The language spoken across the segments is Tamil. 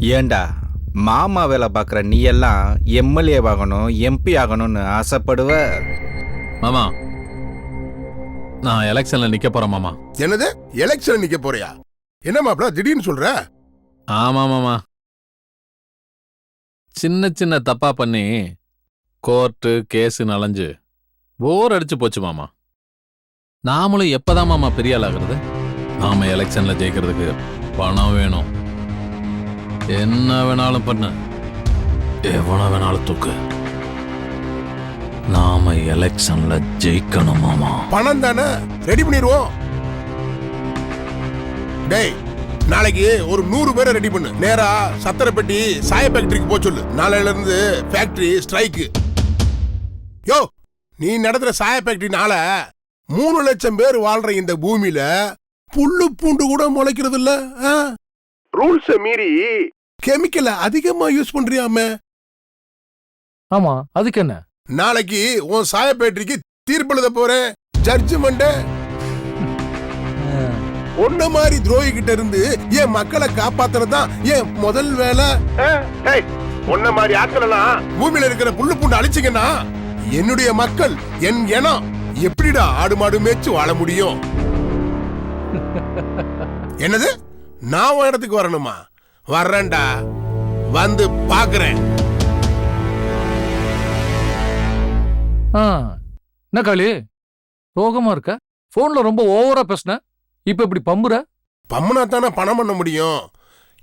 ஏண்டா மாமா வேலை பார்க்குற நீ எல்லாம் எம்எல்ஏ ஆகணும் எம்பி ஆகணும்னு ஆசைப்படுவ? மாமா, நான் எலெக்ஷன்ல நிக்க போறேன் மாமா. என்னது எலெக்ஷன் நிக்க போறியா? என்ன மாப்ள திடீர்னு சொல்ற? ஆமா மாமா, சின்ன சின்ன தப்பா பண்ணி கோர்ட்டு கேஸு நலஞ்சு போர் அடிச்சு போச்சு மாமா. நாமளும் எப்பதான் மாமா பெரிய ஆள் ஆகுறது? நாம எலெக்ஷன்ல ஜெயிக்கிறதுக்கு பணம் வேணும். என்ன வேணாலும் பண்ண, எவன வேணாலும் தூக்கு. நாம எலெக்ஷன்ல ஜெயிக்கணும் மாமா. பணம் தானே, ரெடி பண்ணிடுவோம். டேய், நாளைக்கு ஒரு 100 பேரை ரெடி பண்ணு. நேரா சத்திரப்பட்டி சாய ஃபேக்டரிக்கு போக சொல்லு. நாளையில இருந்து ஃபேக்டரி ஸ்ட்ரைக்கு. யோ, நீ நடத்துற சாய ஃபேக்டரினால 3 லட்சம் பேர் வாழ்ற இந்த பூமியில புல்லு பூண்டு கூட முளைக்கிறது இல்ல. ரூல்ஸ மீறி கெமிக்கலை அதிகமா யூஸ் பண்றியாமே. ஆமா, அதுக்கு என்ன? நாளைக்கு உன் சாய ஃபேக்டரிக்கு தீர்ப்பு எழுத போறேன். ஜட்ஜ்மெண்ட் ஒன்ன மாதிரி துரோகி கிட்ட இருந்து என் மக்களை காப்பாத்துறதுதான் என் முதல் வேலை. ஒன்ன மாதிரி ஆட்களெல்லாம் பூமியில இருக்கிற புல்லு பூண்டு அழிச்சிங்கன்னா என்னுடைய மக்கள், என் இனம் எப்படிடா ஆடு மாடு மேய்ச்சு வாழ முடியும்? என்னது, நான் உன் இடத்துக்கு வரணுமா? வர்றேன்டா, வந்து பாக்குறேன். என்ன காளி, சோகமா இருக்க? போன்ல ரொம்ப ஓவரா பேசுன, இப்ப இப்படி பம்புற? பம்முனா தானே பணம் பண்ண முடியும்.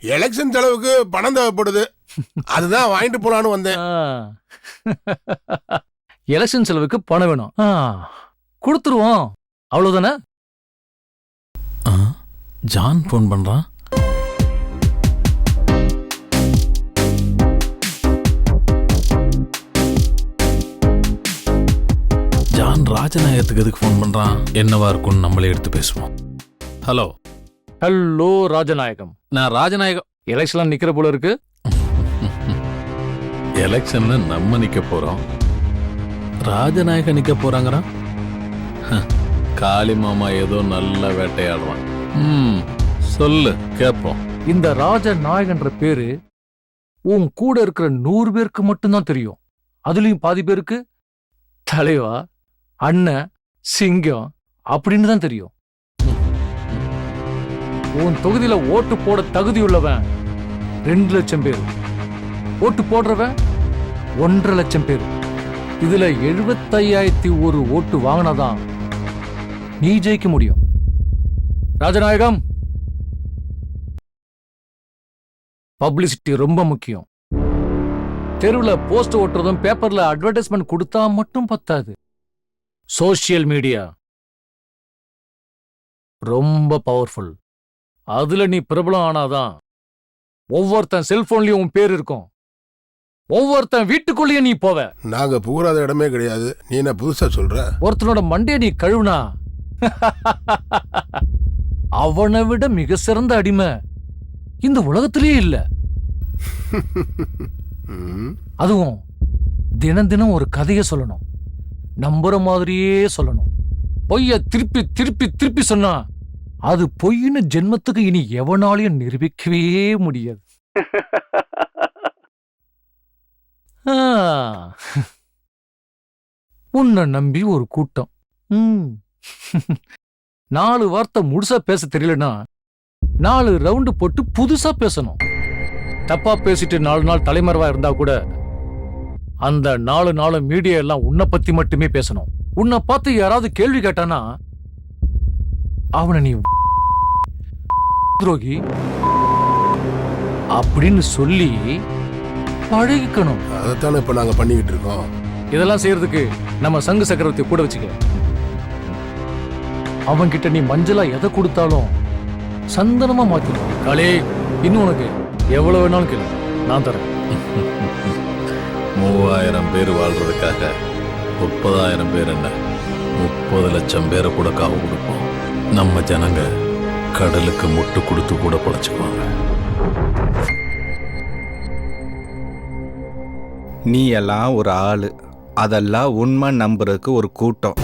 எலெக்ஷன் செலவுக்கு பணம் தேவைப்படுது, அதுதான் வாங்கிட்டு போலான்னு வந்தேன். எலெக்ஷன் செலவுக்கு பணம் வேணும், கொடுத்துருவோம், அவ்வளவுதானே? ஜான் போன் பண்றான். ஜான் ராஜநாயகத்துக்கு எதுக்கு போன் பண்றான்? என்னவா இருக்கும்னு நம்மளே எடுத்து பேசுவோம். ஹலோ. ஹலோ ராஜநாயகம். நான் ராஜநாயகம். எலெக்ஷன்ல நிக்கிற போல இருக்கு. எலெக்ஷன்ல நம்ம நிக்க போறோம், ராஜநாயகம் நிக்க போறாங்கறா. காளி மாமா ஏதோ நல்ல வேட்டையாடுறான். சொல்லு கேப்போம். இந்த ராஜநாயகன்ற பேரு உன் கூட இருக்கிற 100 பேருக்கு மட்டும்தான் தெரியும். அதுலயும் பாதி பேருக்கு தலைவா, அண்ணன், சிங்கம் அப்படின்னு தான் தெரியும். உன் தொகுதியில ஓட்டு போட தகுதியுள்ளவன் 2 லட்சம் பேர், ஓட்டு போடுறவன் 1.5 லட்சம் பேர். இதுல 75,001 ஓட்டு வாங்கினாதான் நீ ஜெயிக்க முடியும். ராஜநாயகம், பப்ளிசிட்டி ரொம்ப முக்கியம். தெருவுல போஸ்ட் ஓட்டுறதும் பேப்பர்ல அட்வர்டைஸ்மெண்ட் கொடுத்தா மட்டும் பத்தாது. சோசியல் மீடியா ரொம்ப பவர்ஃபுல். அதுல நீ பிரபலம் ஆனாதான் ஒவ்வொருத்தன் செல்போன்லயும் உன் பேர் இருக்கும், ஒவ்வொருத்தன் வீட்டுக்குள்ளேயும் நீ போவ. நாங்க புகுறாத இடமே கிடையாது, நீ என்ன புதுசா சொல்ற? ஒருத்தனோட மண்டைய நீ கழுவுனா அவனை விட மிக சிறந்த அடிமை இந்த உலகத்திலேயே இல்ல. அதுவும் தினம் தினம் ஒரு கதைய சொல்லணும், நம்புற மாதிரியே சொல்லணும். பொய்ய திருப்பி திருப்பி திருப்பி சொன்னா அது பொய்ன்னு ஜென்மத்துக்கு இனி எவனாலையும் நிரூபிக்கவே முடியாது. உன்னை நம்பி ஒரு கூட்டம் 4 வார்த்தை முழுசா பேச தெரியலனா 4 ரவுண்டு போட்டு புதுசா பேசணும். தப்பா பேசிட்டு 4 நாள் தலைமறைவா இருந்தா கூட அந்த 4 நாள் மீடியா எல்லாம் உன்னை பத்தி மட்டுமே பேசணும். உன்னை பார்த்து யாராவது கேள்வி கேட்டானா அவனை நீ துரோகி அப்படின்னு சொல்லி பழகிக்கணும். அதைத்தானே இப்ப நாங்க பண்ணிக்கிட்டு இருக்கோம். இதெல்லாம் செய்யறதுக்கு நம்ம சங்கு சக்கரவர்த்தி கூட வச்சுக்க. அவன் கிட்ட நீ மஞ்சளா எதை கொடுத்தாலும் சந்தனமா மாத்திடும். காளி, இன்னும் உனக்கு எவ்வளவு வேணாலும் கேளு, நான் தரேன். 3000 பேர் வாழ்றதுக்காக 30,000 பேர் என்ன 30 லட்சம் பேரை கூட காவு கொடுப்போம். நம்ம ஜனங்க கடலுக்கு முட்டு கொடுத்து கூட பொழைச்சுக்குவாங்க. நீ எல்லாம் ஒரு ஆளு, அதெல்லாம் உண்மை நம்புறதுக்கு ஒரு கூட்டம்.